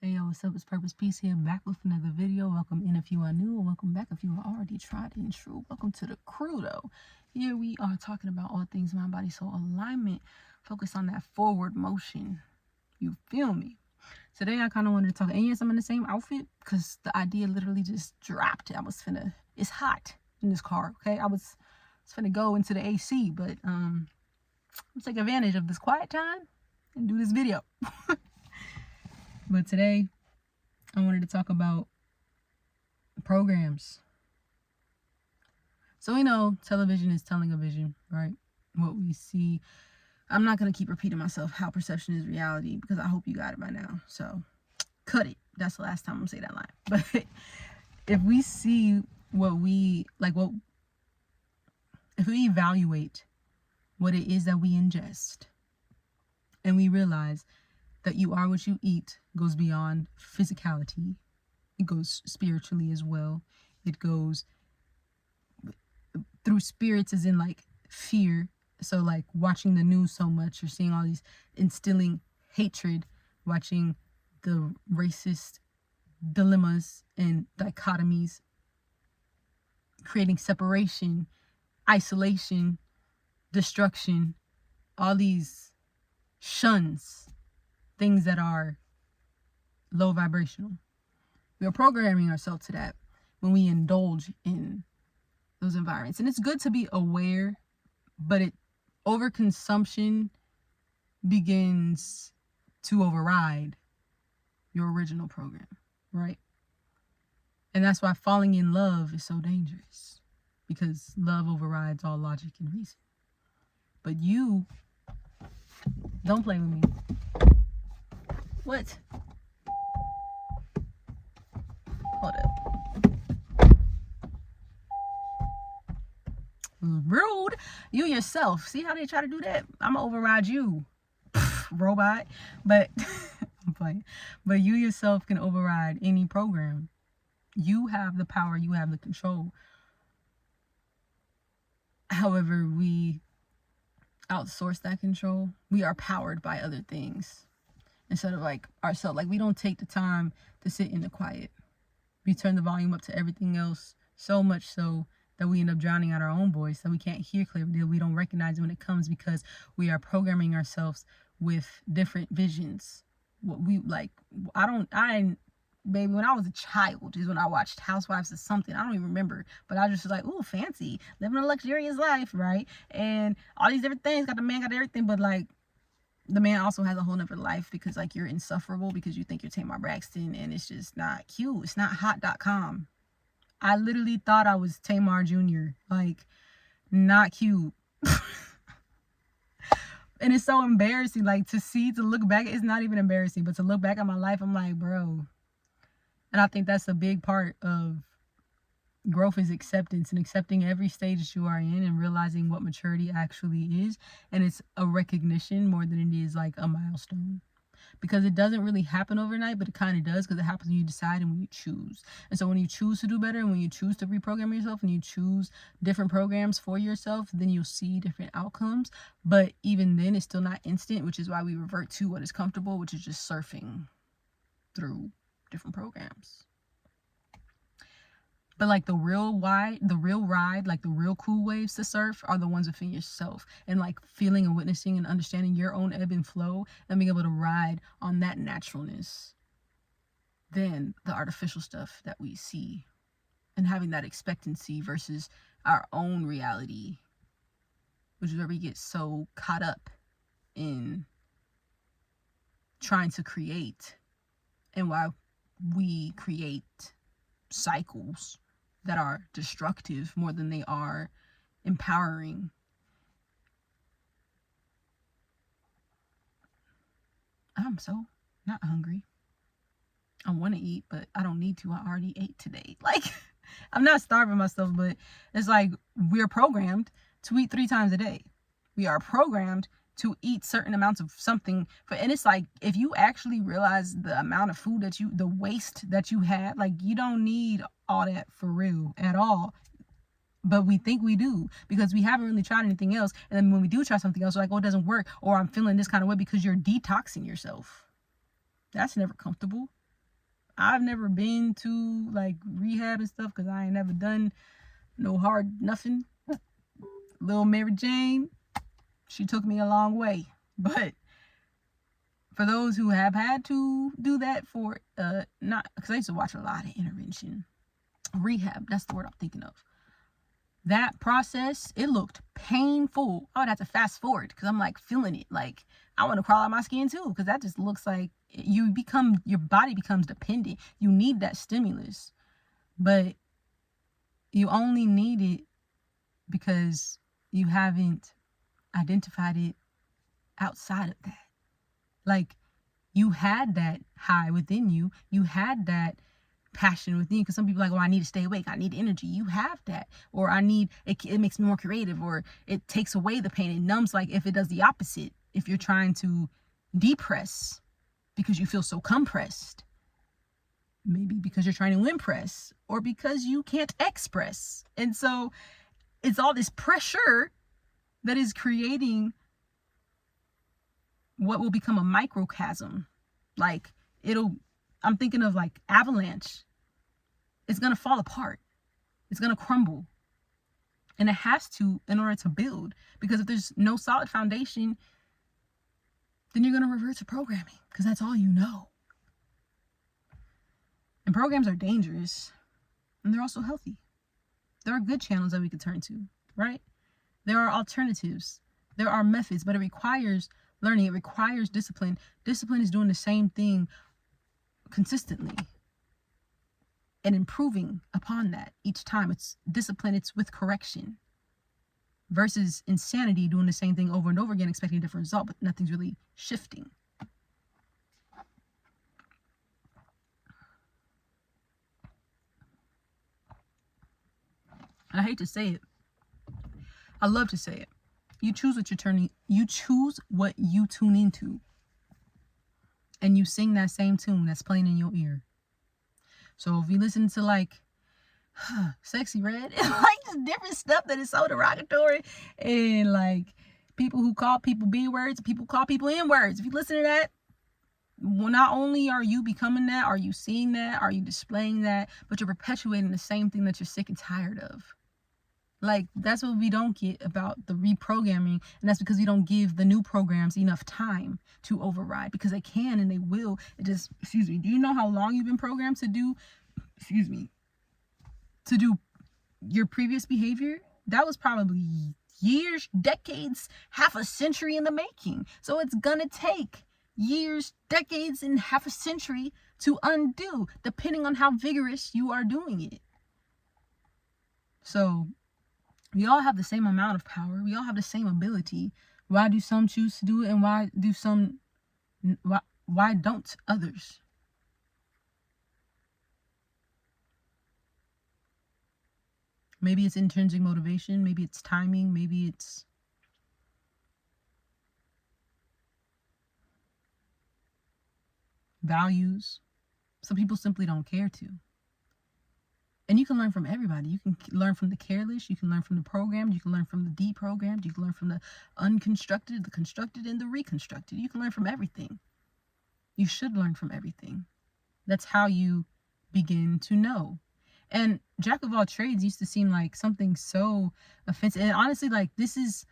Hey yo, what's up? It's Purpose Peace here, back with another video. Welcome in if you are new, and welcome back if you are already tried and true. Welcome to the crew though. Here we are talking about all things mind, body, soul alignment. Focus on that forward motion. You feel me? Today I kind of wanted to talk, and yes, I'm in the same outfit because the idea literally just dropped. It's hot in this car, okay? I was finna go into the AC, but let's take advantage of this quiet time and do this video. But today I wanted to talk about programs. So we know television is telling a vision, right? What we see. I'm not going to keep repeating myself how perception is reality because I hope you got it by now. So cut it. That's the last time I'm going to say that line. But if we see if we evaluate what it is that we ingest and we realize that you are what you eat goes beyond physicality. It goes spiritually as well. It goes through spirits as in like fear. So like watching the news so much, you're seeing all these instilling hatred, watching the racist dilemmas and dichotomies, creating separation, isolation, destruction, all these shuns, things that are low vibrational. We are programming ourselves to that when we indulge in those environments. And it's good to be aware, but overconsumption begins to override your original program, right? And that's why falling in love is so dangerous, because love overrides all logic and reason. But you, don't play with me. What? Hold up. Rude. You yourself. See how they try to do that? I'm gonna override you, robot. But I'm playing. But you yourself can override any program. You have the power. You have the control. However, we outsource that control. We are powered by other things instead of like ourselves. Like we don't take the time to sit in the quiet. We turn the volume up to everything else, so much so that we end up drowning out our own voice, that we can't hear clearly, that we don't recognize it when it comes, because we are programming ourselves with different visions. What we like, baby, when I was a child is when I watched Housewives or something. I don't even remember, but I just was like, ooh, fancy, living a luxurious life, right? And all these different things, the man got everything, but like, the man also has a whole nother life, because like you're insufferable because you think you're Tamar Braxton, and it's just not cute. It's not hot.com. I literally thought I was Tamar Jr. Like, not cute. And it's so embarrassing, like to look back. It's not even embarrassing, but to look back at my life, I'm like, bro. And I think that's a big part of growth, is acceptance, and accepting every stage that you are in and realizing what maturity actually is. And it's a recognition more than it is like a milestone, because it doesn't really happen overnight, but it kind of does, because it happens when you decide and when you choose. And so when you choose to do better, and when you choose to reprogram yourself, and you choose different programs for yourself, then you'll see different outcomes. But even then, it's still not instant, which is why we revert to what is comfortable, which is just surfing through different programs. But like the real ride, like the real cool waves to surf are the ones within yourself, and like feeling and witnessing and understanding your own ebb and flow, and being able to ride on that naturalness than the artificial stuff that we see, and having that expectancy versus our own reality, which is where we get so caught up in trying to create, and why we create cycles that are destructive more than they are empowering. I'm so not hungry. I want to eat, but I don't need to. I already ate today. Like, I'm not starving myself, but it's like we're programmed to eat 3 times a day. We are programmed to eat certain amounts of something. And it's like, if you actually realize the amount of food the waste that you had, like you don't need all that for real at all. But we think we do, because we haven't really tried anything else. And then when we do try something else, we're like, oh, it doesn't work, or I'm feeling this kind of way, because you're detoxing yourself. That's never comfortable. I've never been to like rehab and stuff because I ain't never done no hard nothing. Little Mary Jane, she took me a long way. But for those who have had to do that for not, because I used to watch a lot of intervention rehab, that's the word I'm thinking of. That process, it looked painful. I would have to fast forward because I'm like feeling it. Like I want to crawl out my skin too, because that just looks like your body becomes dependent. You need that stimulus, but you only need it because you haven't identified it outside of that. Like you had that high within you. You had that passion within you, because some people are like, oh, I need to stay awake, I need energy. You have that. Or I need it makes me more creative, or it takes away the pain, it numbs. Like if it does the opposite, if you're trying to depress because you feel so compressed, maybe because you're trying to impress, or because you can't express. And so it's all this pressure that is creating what will become a microcosm. Like I'm thinking of like avalanche. It's going to fall apart. It's going to crumble. And it has to in order to build. Because if there's no solid foundation, then you're going to revert to programming, because that's all you know. And programs are dangerous. And they're also healthy. There are good channels that we could turn to, right? There are alternatives. There are methods, but it requires learning. It requires discipline. Discipline is doing the same thing consistently and improving upon that each time. It's discipline, it's with correction, versus insanity, doing the same thing over and over again, expecting a different result, but nothing's really shifting. I hate to say it. I love to say it. You choose what you tune into. And you sing that same tune that's playing in your ear. So if you listen to like Sexy Red and like this different stuff that is so derogatory, and like people who call people B words, people call people N words. If you listen to that, well, not only are you becoming that, are you seeing that, are you displaying that, but you're perpetuating the same thing that you're sick and tired of. Like, that's what we don't get about the reprogramming. And that's because we don't give the new programs enough time to override, because they can and they will. It just, do you know how long you've been programmed to do, to do your previous behavior? That was probably years, decades, half a century in the making. So it's gonna take years, decades, and half a century to undo, depending on how vigorous you are doing it. So we all have the same amount of power. We all have the same ability. Why do some choose to do it, and why don't others? Maybe it's intrinsic motivation. Maybe it's timing. Maybe it's values. Some people simply don't care to. And you can learn from everybody. You can learn from the careless. You can learn from the programmed. You can learn from the deprogrammed. You can learn from the unconstructed, the constructed, and the reconstructed. You can learn from everything. You should learn from everything. That's how you begin to know. And jack of all trades used to seem like something so offensive. And honestly, like these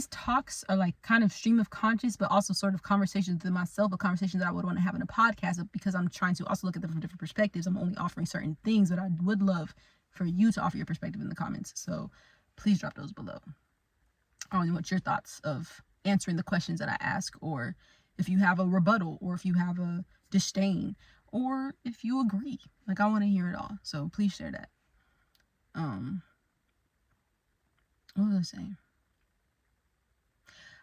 talks are like kind of stream of conscious, but also sort of conversations with myself, a conversation that I would want to have in a podcast, because I'm trying to also look at them from different perspectives. I'm only offering certain things, but I would love for you to offer your perspective in the comments. So please drop those below. I want to know what your thoughts of answering the questions that I ask, or if you have a rebuttal, or if you have a disdain, or if you agree. Like, I want to hear it all. So please share that. What was I saying?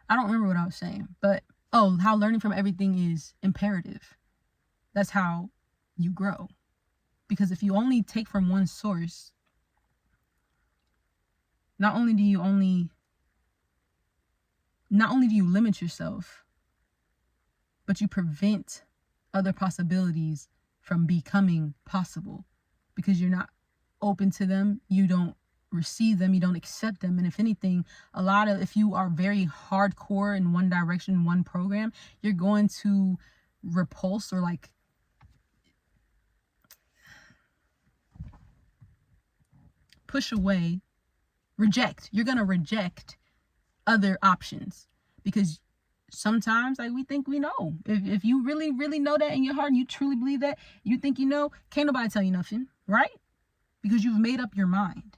I don't remember what I was saying, but how learning from everything is imperative. That's how you grow. Because if you only take from one source, not only do you limit yourself, but you prevent other possibilities from becoming possible, because you're not open to them. You don't receive them. You don't accept them. And if anything, if you are very hardcore in one direction, one program, you're going to repulse, or like push away, reject. You're going to reject other options because sometimes like we think we know. If you really, really know that in your heart and you truly believe that, you think you know, can't nobody tell you nothing, right? Because you've made up your mind.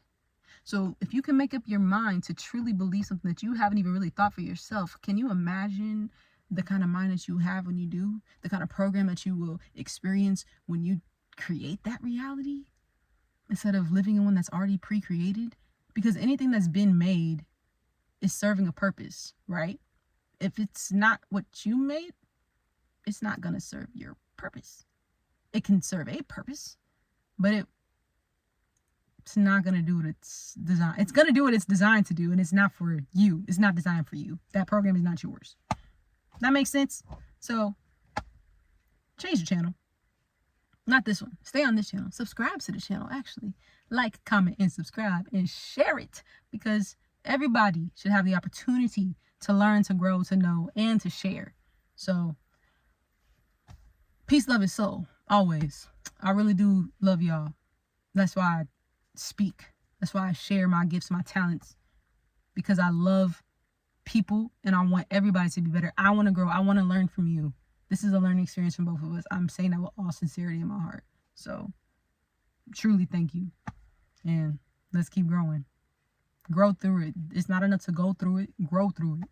So if you can make up your mind to truly believe something that you haven't even really thought for yourself, can you imagine the kind of mind that you have when you do? The kind of program that you will experience when you create that reality instead of living in one that's already pre-created? Because anything that's been made is serving a purpose, right? If it's not what you made, it's not going to serve your purpose. It can serve a purpose, but it's not going to do what it's designed. It's going to do what it's designed to do, and it's not for you. It's not designed for you. That program is not yours. That makes sense? So, change the channel. Not this one. Stay on this channel. Subscribe to the channel, actually. Like, comment, and subscribe, and share it, because everybody should have the opportunity to learn, to grow, to know, and to share. So, peace, love, and soul. Always. I really do love y'all. That's why I speak. That's why I share my gifts, my talents, because I love people and I want everybody to be better. I want to grow. I want to learn from you. This is a learning experience from both of us. I'm saying that with all sincerity in my heart. So truly thank you. And let's keep growing. Grow through it. It's not enough to go through it. Grow through it.